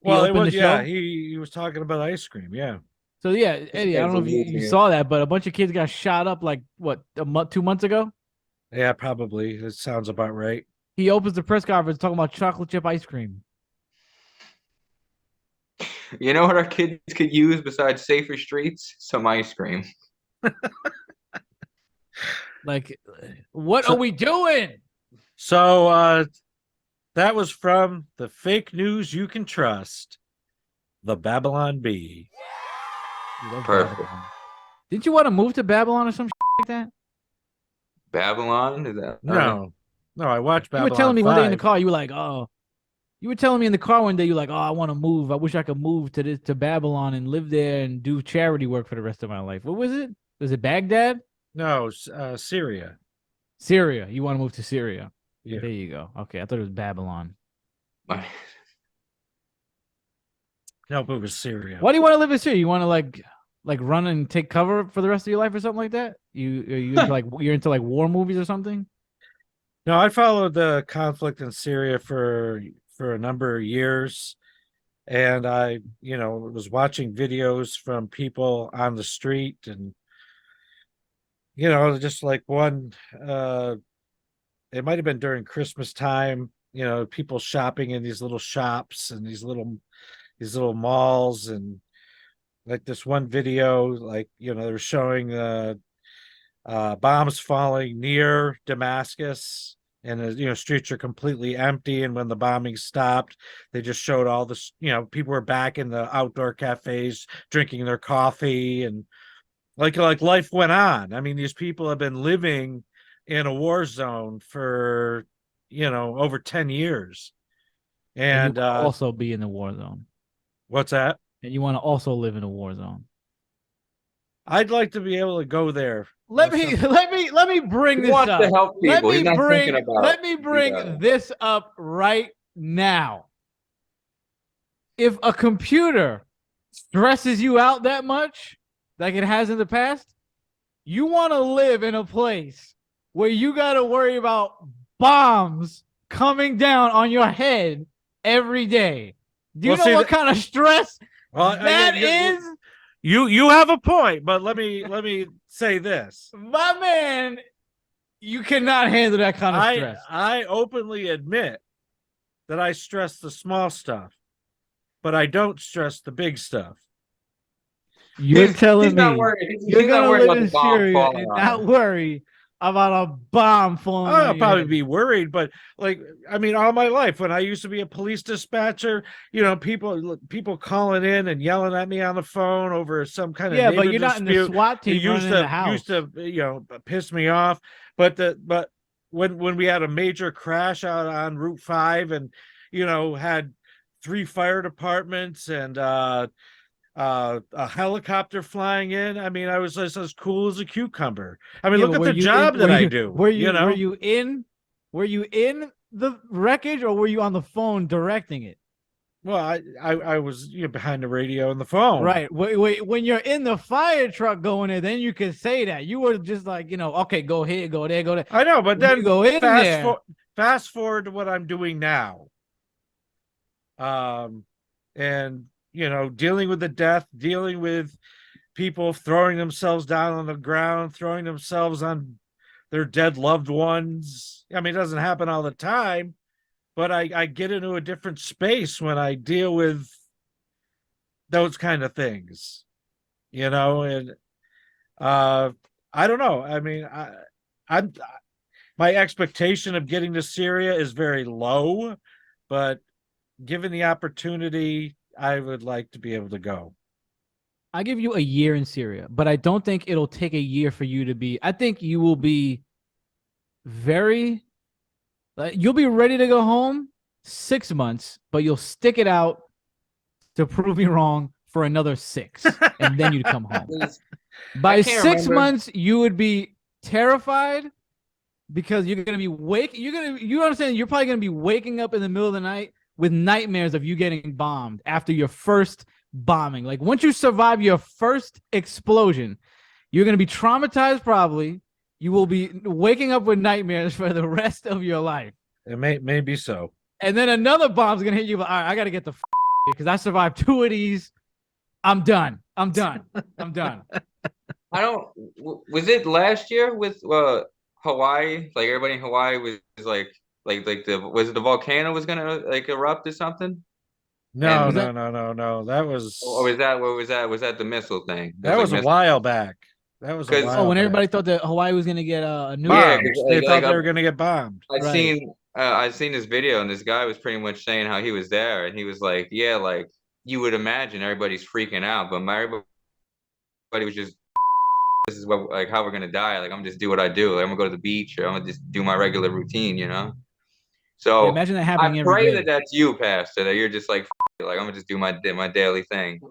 Well, it was, yeah, he was talking about ice cream, yeah. So yeah, Eddie, I don't know if you saw that, but a bunch of kids got shot up like what, 2 months ago? Yeah, probably. It sounds about right. He opens the press conference talking about chocolate chip ice cream. You know what our kids could use besides safer streets? Some ice cream. Like, what are we doing? So that was from the fake news you can trust, the Babylon Bee. Perfect. Babylon. Didn't you want to move to Babylon or some like that? Babylon? Is that no? I watched Babylon. You were telling me 5. one day in the car, you were like, oh. You were telling me in the car one day, you're like, oh, I want to move. I wish I could move to Babylon and live there and do charity work for the rest of my life. What was it? Was it Baghdad? No, Syria. Syria. You want to move to Syria? Yeah. There you go. Okay, I thought it was Babylon. No, it was Syria. Why do you want to live in Syria? You want to like run and take cover for the rest of your life or something like that? You're into like war movies or something? No, I followed the conflict in Syria for a number of years, and I, was watching videos from people on the street, and just like one, it might have been during Christmas time, people shopping in these little shops and these little malls, and like this one video, like they were showing bombs falling near Damascus, and streets are completely empty, and when the bombing stopped, they just showed all this, people were back in the outdoor cafes drinking their coffee, and like life went on. I mean, these people have been living in a war zone for, over 10 years. And And you wanna also be in the war zone. what's that? And you want to also live in a war zone. I'd like to be able to go there. Let me bring He this wants up. to help people. He's not thinking about. Let me bring this up right now. If a computer stresses you out that much, like it has in the past, you want to live in a place where you got to worry about bombs coming down on your head every day. Do you know what kind of stress that is? You have a point, but let me say this. My man, you cannot handle that kind of stress. I openly admit that I stress the small stuff, but I don't stress the big stuff. You're telling me you're gonna live in Syria and not worry about a bomb falling. I'll probably be worried, but all my life when I used to be a police dispatcher, people calling in and yelling at me on the phone over some kind of but you're not in the SWAT team running in the house. Used to piss me off, but when we had a major crash out on Route 5 and had 3 fire departments and a helicopter flying in. I mean, I was just as cool as a cucumber. I mean, look at the job that I do. Were you in the wreckage or were you on the phone directing it? Well, I was behind the radio and the phone. Right. Wait, when you're in the fire truck going in, then you can say that. You were just like, okay, go here, go there, go there. I know, but then you go in fast forward to what I'm doing now. And dealing with the death, dealing with people throwing themselves down on the ground, throwing themselves on their dead loved ones. I mean, it doesn't happen all the time, but I get into a different space when I deal with those kind of things, and I don't know. I mean, I'm my expectation of getting to Syria is very low, but given the opportunity, I would like to be able to go. I give you a year in Syria, but I don't think it'll take a year for you to be. I think you will be you'll be ready to go home 6 months, but you'll stick it out to prove me wrong for another 6, and then you'd come home. By 6 months, you would be terrified because you're gonna be you understand? You're probably gonna be waking up in the middle of the night with nightmares of you getting bombed after your first bombing. Like once you survive your first explosion, you're going to be traumatized probably. You will be waking up with nightmares for the rest of your life. It may be so. And then another bomb's going to hit you. All right, I got to get the because I survived 2 of these. I'm done. I'm done. Was it last year with Hawaii? Like everybody in Hawaii was like was it the volcano was gonna erupt or something? No. That was. Or was that what was that? Was that the missile thing? That was a while back. That was a while when back. Everybody thought that Hawaii was gonna get a new. Yeah, they thought they were gonna get bombed. I seen this video and this guy was pretty much saying how he was there and he was like, yeah, like you would imagine everybody's freaking out, but everybody was just. This is what how we're gonna die. Like I'm just do what I do. Like, I'm gonna go to the beach or I'm gonna just do my regular routine, So imagine that happening. I pray that that's you, Pastor. That you're just like I'm gonna just do my daily thing.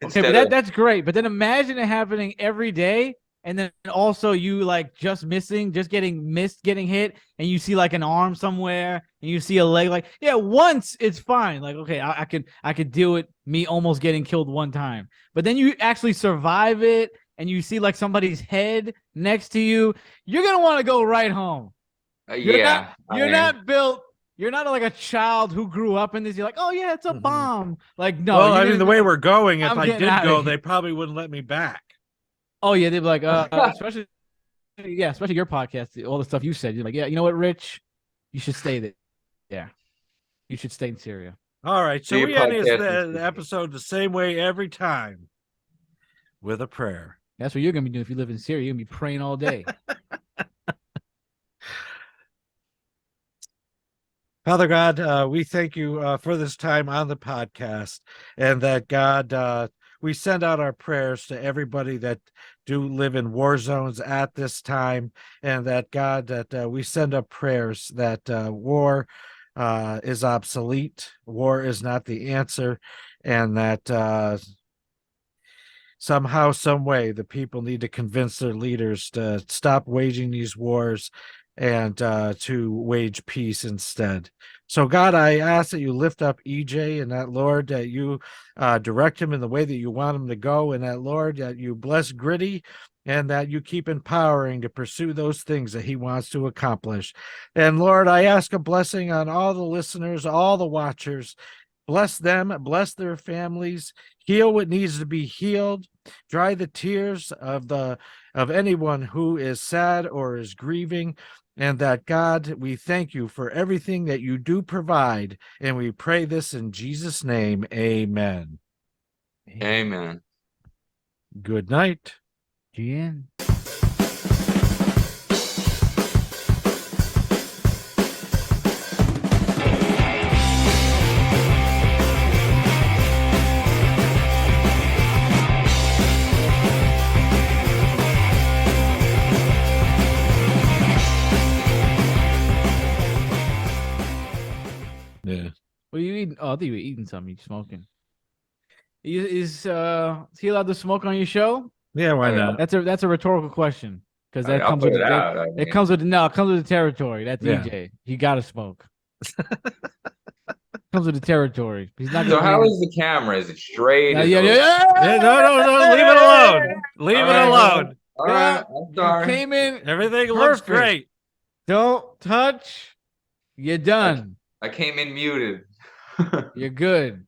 Okay, but that's great. But then imagine it happening every day, and then also you just getting hit, and you see like an arm somewhere, and you see a leg. Like once it's fine. Like okay, I could deal with me almost getting killed one time. But then you actually survive it, and you see like somebody's head next to you. You're gonna want to go right home. You're not built. You're not like a child who grew up in this. You're like, oh yeah, it's a bomb. Like no. Well, I mean, the way we're going, if I did go, they here. probably wouldn't let me back. Oh yeah, they'd be like, especially your podcast, all the stuff you said. You're like, yeah, you know what, Rich, you should stay there. Yeah, you should stay in Syria. All right, so we end the episode the same way every time, with a prayer. That's what you're gonna be doing if you live in Syria. You're gonna be praying all day. Father God, we thank you for this time on the podcast, and that God, we send out our prayers to everybody that do live in war zones at this time, and that God, that we send up prayers that war is obsolete, war is not the answer, and that somehow, some way, the people need to convince their leaders to stop waging these wars and to wage peace instead. So, God, I ask that you lift up EJ, and that, Lord, that you direct him in the way that you want him to go, and that, Lord, that you bless Griddy, and that you keep empowering to pursue those things that he wants to accomplish. And Lord, I ask a blessing on all the listeners, all the watchers. Bless them, bless their families, heal what needs to be healed, dry the tears of anyone who is sad or is grieving. And that, God, we thank you for everything that you do provide. And we pray this in Jesus' name. Amen. Amen. Good night. GN. Yeah. What are you eating? Oh, I think you were eating something. You smoking. Is he allowed to smoke on your show? Yeah, why not? That's a rhetorical question because that I'll comes put with it the, out. I it mean, comes with it comes with the territory. That's Yeah. EJ. He gotta smoke. Comes with the territory. He's not so gonna. how is the camera? Is it straight? Yeah, Is yeah, it- yeah. Hey, no, leave it alone. Leave it alone. All right, I'm You sorry. came in. Everything looks Perfect. great. Don't touch. You're done. I came in muted. You're good.